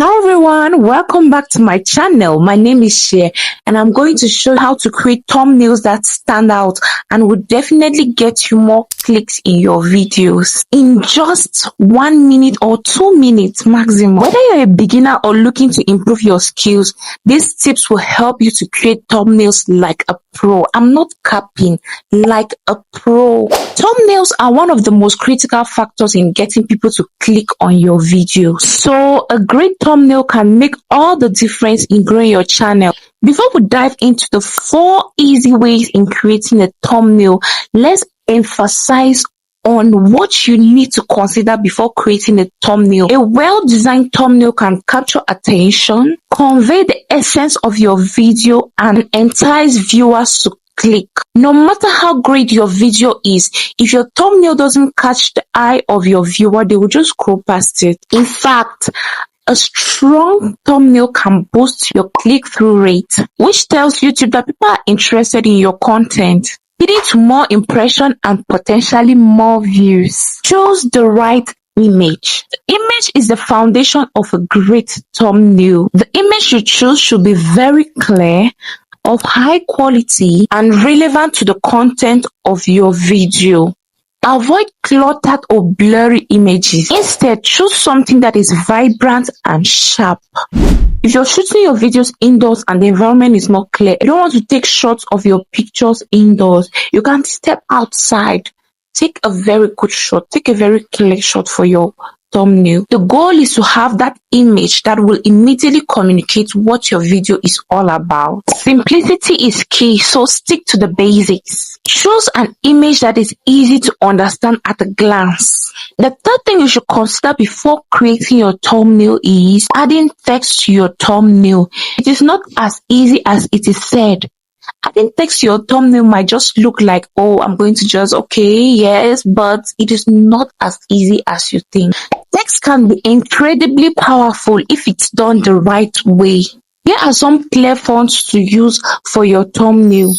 Hi everyone, welcome back to my channel. My name is Shea and I'm going to show you how to create thumbnails that stand out and will definitely get you more clicks in your videos in just 1 minute or 2 minutes maximum. Whether you're a beginner or looking to improve your skills, these tips will help you to create thumbnails like a pro. I'm not capping, like a pro. Thumbnails are one of the most critical factors in getting people to click on your video. So a great thumbnail can make all the difference in growing your channel. Before we dive into the 4 easy ways in creating a thumbnail, let's emphasize on what you need to consider before creating a thumbnail. A well-designed thumbnail can capture attention, convey the essence of your video, and entice viewers to click. No matter how great your video is, if your thumbnail doesn't catch the eye of your viewer, they will just scroll past it. In fact, a strong thumbnail can boost your click-through rate, which tells YouTube that people are interested in your content, leading to more impressions and potentially more views. Choose the right image. The image is the foundation of a great thumbnail. The image you choose should be very clear, of high quality, and relevant to the content of your video. Avoid cluttered or blurry images. Instead, choose something that is vibrant and sharp. If you're shooting your videos indoors and the environment is not clear, you don't want to take shots of your pictures indoors, you can step outside. Take a very good shot. Take a very clear shot for your thumbnail. The goal is to have that image that will immediately communicate what your video is all about. Simplicity is key, so stick to the basics. Choose an image that is easy to understand at a glance. The third thing you should consider before creating your thumbnail is adding text to your thumbnail. It is not as easy as it is said. Adding text to your thumbnail might just look like, oh, I'm going to just, okay, yes, but it is not as easy as you think. Text can be incredibly powerful if it's done the right way. Here are some clear fonts to use for your thumbnail.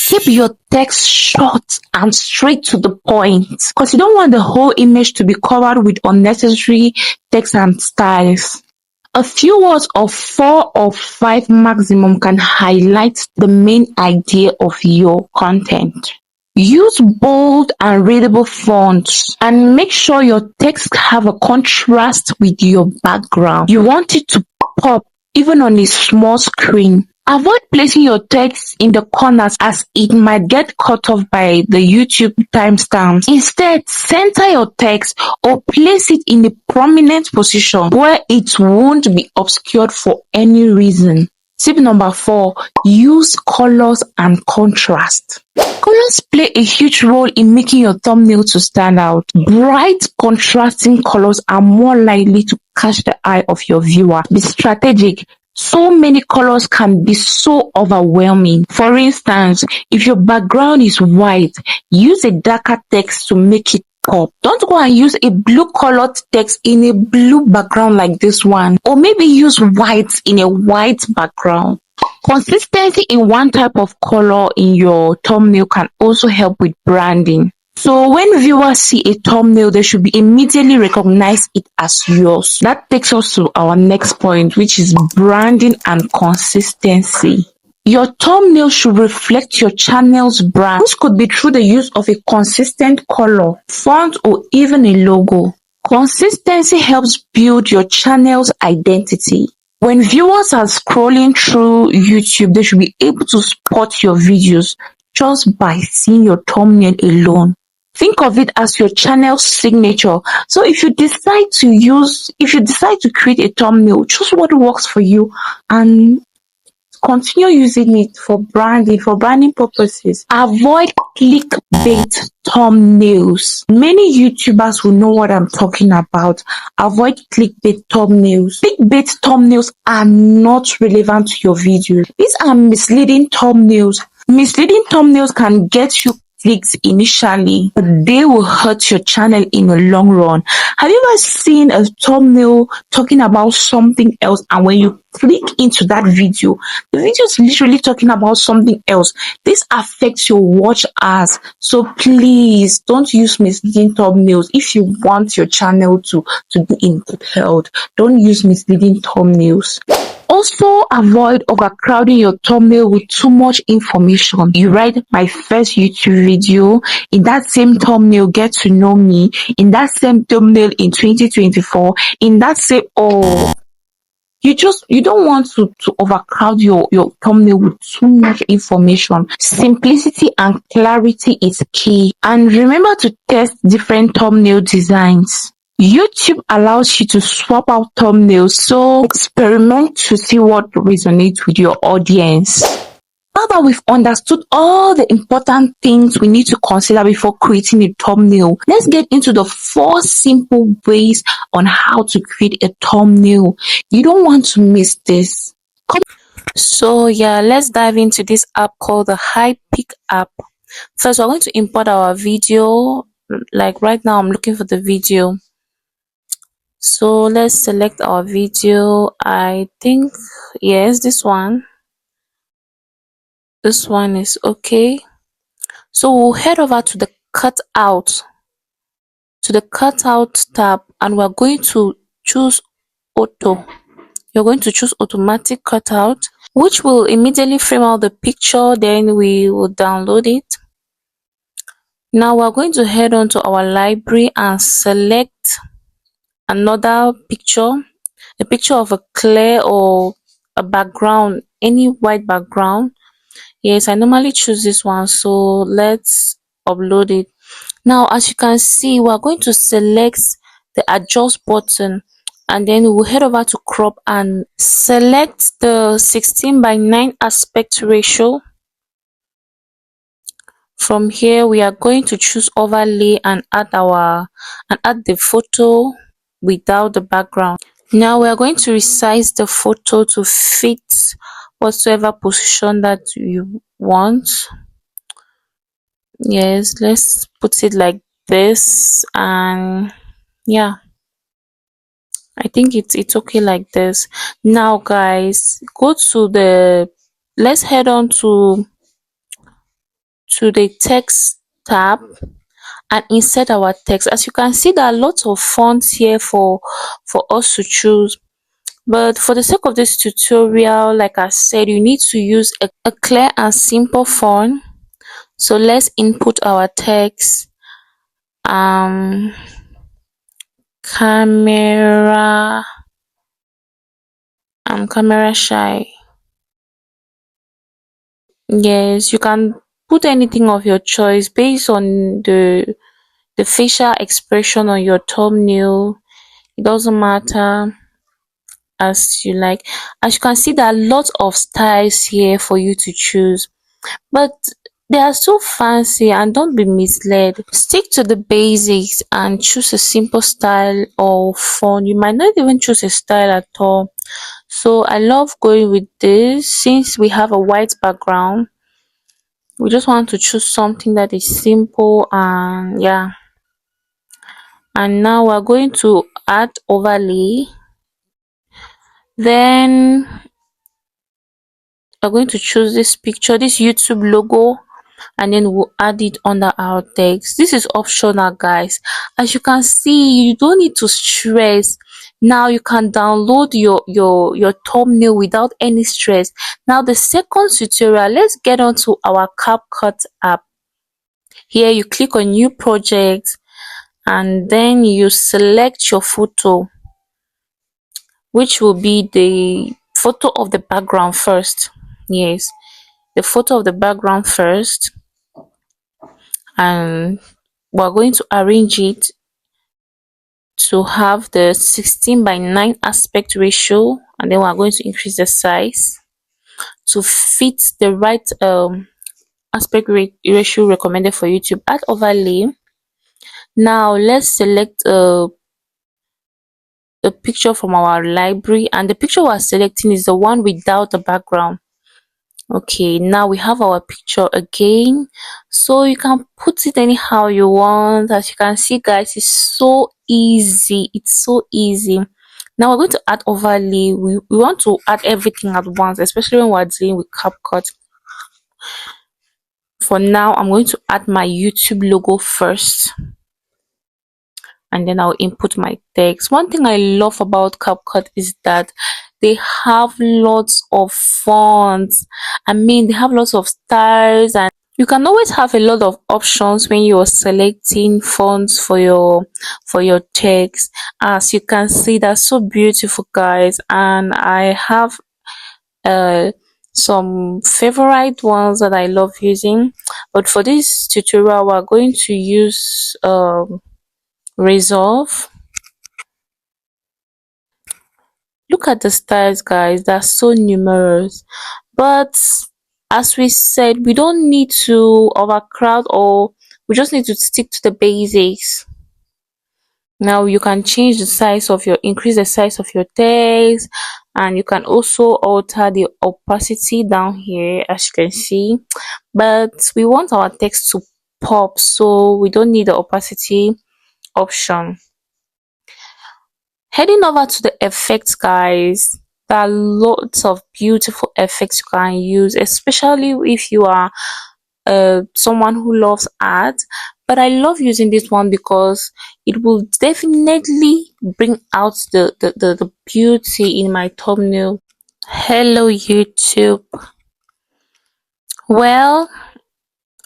Keep your text short and straight to the point, because you don't want the whole image to be covered with unnecessary text and styles. A few words of 4 or 5 maximum can highlight the main idea of your content. Use bold and readable fonts and make sure your text have a contrast with your background. You want it to pop even on a small screen. Avoid placing your text in the corners as it might get cut off by the YouTube timestamps. Instead, center your text or place it in a prominent position where it won't be obscured for any reason. Tip number 4, use colors and contrast. Colors play a huge role in making your thumbnail to stand out. Bright, contrasting colors are more likely to catch the eye of your viewer. Be strategic. So many colors can be so overwhelming. For instance, if your background is white, use a darker text to make it pop. Don't go and use a blue colored text in a blue background like this one. Or maybe use white in a white background. Consistency in one type of color in your thumbnail can also help with branding. So when viewers see a thumbnail, they should be immediately recognize it as yours. That takes us to our next point, which is branding and consistency. Your thumbnail should reflect your channel's brand. This could be through the use of a consistent color, font, or even a logo. Consistency helps build your channel's identity. When viewers are scrolling through YouTube, they should be able to spot your videos just by seeing your thumbnail alone. Think of it as your channel's signature. So if you decide to create a thumbnail, choose what works for you and continue using it for branding purposes. Avoid clickbait thumbnails. Many YouTubers will know what I'm talking about. Avoid clickbait thumbnails. Clickbait thumbnails are not relevant to your video. These are misleading thumbnails. Misleading thumbnails can get you clicks initially, but they will hurt your channel in the long run. Have you ever seen a thumbnail talking about something else, and when you click into that video, the video is literally talking about something else? This affects your watch hours. So please don't use misleading thumbnails. If you want your channel to be in good health, don't use misleading thumbnails. Also, avoid overcrowding your thumbnail with too much information. You write my first YouTube video, in that same thumbnail get to know me, in that same thumbnail in 2024, in that same you don't want to overcrowd your thumbnail with too much information. Simplicity and clarity is key. And remember to test different thumbnail designs. YouTube allows you to swap out thumbnails, so experiment to see what resonates with your audience. Now that we've understood all the important things we need to consider before creating a thumbnail, let's get into the 4 simple ways on how to create a thumbnail. You don't want to miss this. So yeah, let's dive into this app called the High Peck app. First, we're going to import our video. Like right now, I'm looking for the video. So let's select our video. I think, yes, this one is okay. So we'll head over to the cutout tab, and we're going to choose auto. You're going to choose automatic cutout, which will immediately frame out the picture. Then we will download it. Now we're going to head on to our library and select another picture, a picture of a clear or a background, any white background. Yes, I normally choose this one, so let's upload it. Now, as you can see, we're going to select the adjust button, and then we'll head over to crop and select the 16:9 aspect ratio. From here, we are going to choose overlay and add the photo without the background. Now we are going to resize the photo to fit whatsoever position that you want. Yes, let's put it like this, and yeah, I think it's okay like this. Now guys, go to let's head on to the text tab and insert our text. As you can see, there are lots of fonts here for us to choose, but for the sake of this tutorial, like I said, you need to use a clear and simple font. So let's input our text. Camera. I'm camera shy. Yes, you can put anything of your choice based on the facial expression on your thumbnail. It doesn't matter, as you like. As you can see, there are lots of styles here for you to choose, but they are so fancy, and don't be misled. Stick to the basics and choose a simple style or font. You might not even choose a style at all. So I love going with this. Since we have a white background, we just want to choose something that is simple, and yeah. And now we're going to add overlay. Then we're going to choose this picture, this YouTube logo, and then we'll add it under our text. This is optional, guys. As you can see, you don't need to stress. Now you can download your thumbnail without any stress. Now the second tutorial, let's get on to our CapCut app. Here you click on new project, and then you select your photo, which will be the photo of the background first. Yes, the photo of the background first, and we're going to arrange it to have the 16:9 aspect ratio, and then we're going to increase the size to fit the right aspect ratio recommended for YouTube. Add overlay. Now let's select a picture from our library, and the picture we're selecting is the one without the background. Okay, now we have our picture again, so you can put it anyhow you want. As you can see, guys, it's so easy. It's so easy. Now we're going to add overlay. We want to add everything at once, especially when we're dealing with CapCut. For now, I'm going to add my YouTube logo first, and then I'll input my text. One thing I love about CapCut is that they have lots of fonts. I mean, they have lots of styles, and you can always have a lot of options when you're selecting fonts for your text. As you can see, that's so beautiful, guys, and I have uh some favorite ones that I love using. But for this tutorial, we're going to use Resolve. Look at the styles, guys, they're so numerous. But as we said, we don't need to overcrowd, or we just need to stick to the basics. Now you can change the size of your increase the size of your text, and you can also alter the opacity down here, as you can see. But we want our text to pop, so we don't need the opacity option. Heading over to the effects, guys, there are lots of beautiful effects you can use, especially if you are someone who loves art. But I love using this one because it will definitely bring out the beauty in my thumbnail. Hello YouTube. Well,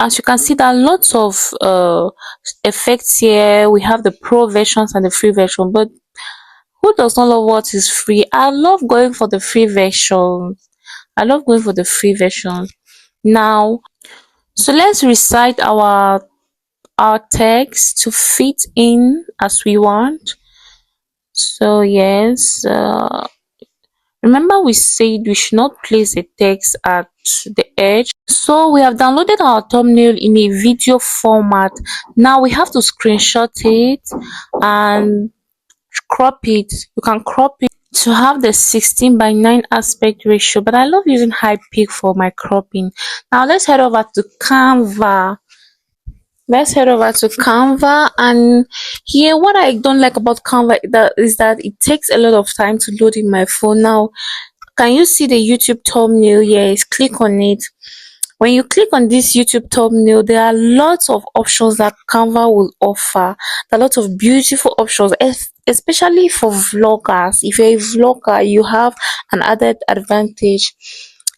as you can see, there are lots of effects here. We have the pro versions and the free version, but who does not love what is free? I love going for the free version. I love going for the free version. Now, so let's recite our text to fit in as we want. So yes, remember we said we should not place the text at the edge. So we have downloaded our thumbnail in a video format. Now we have to screenshot it and crop it. You can crop it to have the 16:9 aspect ratio, but I love using High Peck for my cropping. Now let's head over to Canva. Let's head over to Canva, and here what I don't like about Canva is that it takes a lot of time to load in my phone. Now can you see the YouTube thumbnail? Yes, click on it. When you click on this YouTube thumbnail, there are lots of options that Canva will offer. There are lots of beautiful options, especially for vloggers. If you're a vlogger, you have an added advantage.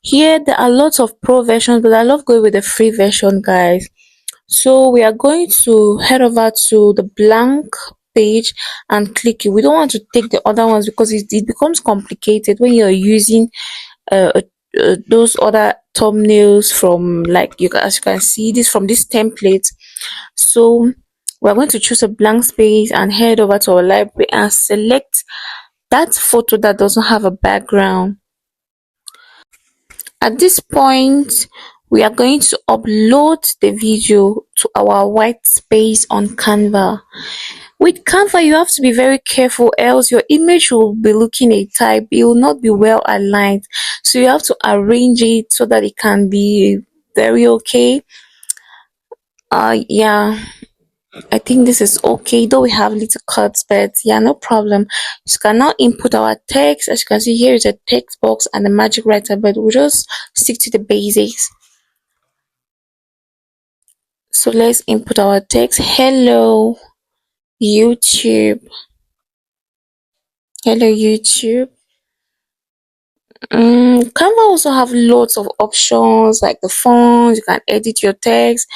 Here, there are lots of pro versions, but I love going with the free version, guys. So we are going to head over to the blank page and click it. We don't want to take the other ones because it becomes complicated when you're using uh, those other thumbnails from, like, as you can see this from this template. So we're going to choose a blank space and head over to our library and select that photo that doesn't have a background. At this point, we are going to upload the video to our white space on Canva. With Canva, you have to be very careful, else your image will be looking a type. It will not be well aligned. So you have to arrange it so that it can be very okay. Yeah, I think this is okay, though we have little cuts, but yeah, no problem. You can now input our text. As you can see, here is a text box and a magic writer, but we'll just stick to the basics. So let's input our text. Hello YouTube. Hello YouTube. Canva also have lots of options like the fonts. You can edit your text,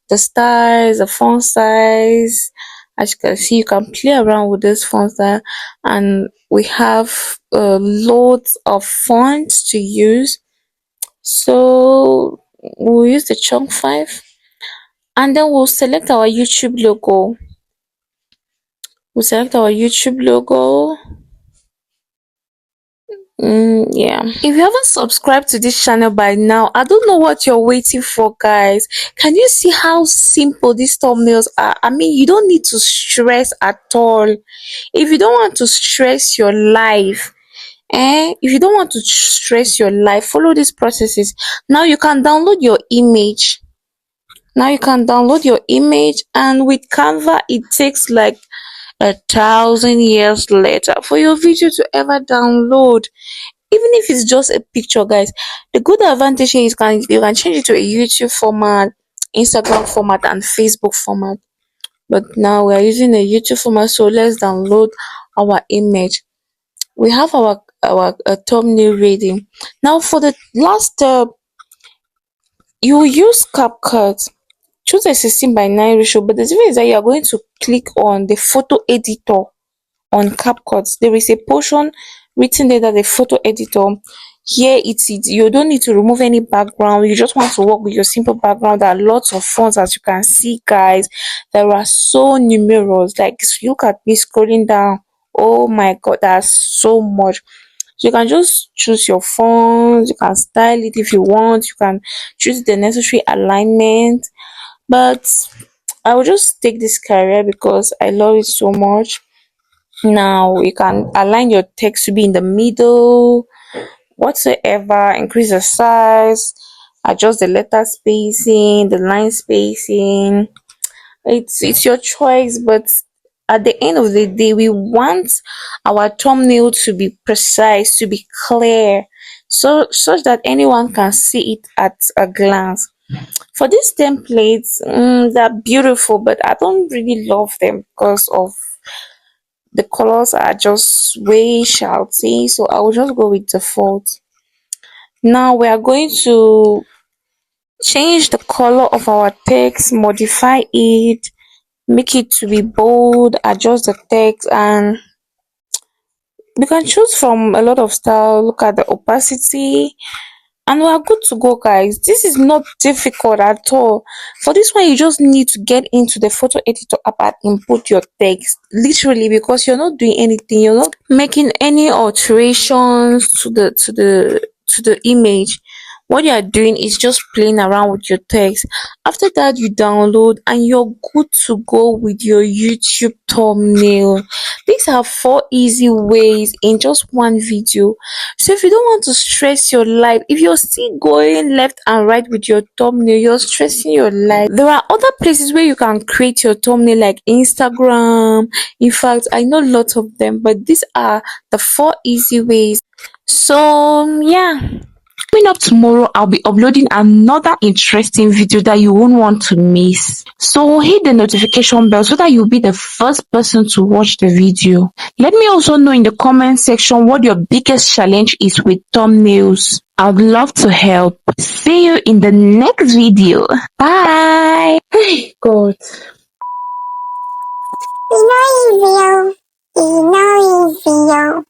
the styles, the font size. As you can see, you can play around with this font style, and we have loads of fonts to use. So we'll use the chunk 5, and then we'll select our YouTube logo. Yeah, if you haven't subscribed to this channel by now, I don't know what you're waiting for, guys. Can you see how simple these thumbnails are? I mean, you don't need to stress at all. If you don't want to stress your life, If you don't want to stress your life, follow these processes. Now you can download your image. And with Canva it takes like 1,000 years later for your video to ever download. Even if it's just a picture, guys, the good advantage here is you can change it to a YouTube format, Instagram format, and Facebook format. But now we are using a YouTube format, so let's download our image. We have our thumbnail ready. Now for the last step, you will use CapCut. Choose a 16:9 ratio, but the difference is that you are going to click on the photo editor on CapCut. There is a portion written there that the photo editor. Here it is. You don't need to remove any background. You just want to work with your simple background. There are lots of fonts, as you can see, guys. There are so numerous. Like, look at me scrolling down. Oh my god, that's so much. So you can just choose your fonts. You can style it if you want. You can choose the necessary alignment. But I will just take this career because I love it so much. Now you can align your text to be in the middle, whatsoever, increase the size, adjust the letter spacing, the line spacing. It's your choice, but at the end of the day, we want our thumbnail to be precise, to be clear, so such that anyone can see it at a glance. For these templates, they're beautiful, but I don't really love them because of the colors are just way shouty, so I will just go with default. Now we are going to change the color of our text, modify it, make it to be bold, adjust the text, and we can choose from a lot of style. Look at the opacity, and we are good to go, guys. This is not difficult at all. For this one, you just need to get into the photo editor app and input your text, literally, because you're not doing anything. You're not making any alterations to the image. What you are doing is just playing around with your text. After that, you download and you're good to go with your YouTube thumbnail. These are 4 easy ways in just one video. So if you don't want to stress your life, if you're still going left and right with your thumbnail, you're stressing your life. There are other places where you can create your thumbnail, like Instagram. In fact, I know lots of them, but these are the 4 easy ways. So yeah, coming up tomorrow, I'll be uploading another interesting video that you won't want to miss. So hit the notification bell so that you'll be the first person to watch the video. Let me also know in the comment section what your biggest challenge is with thumbnails. I'd love to help. See you in the next video. Bye. God. It's not easy, yo. It's not easy, yo.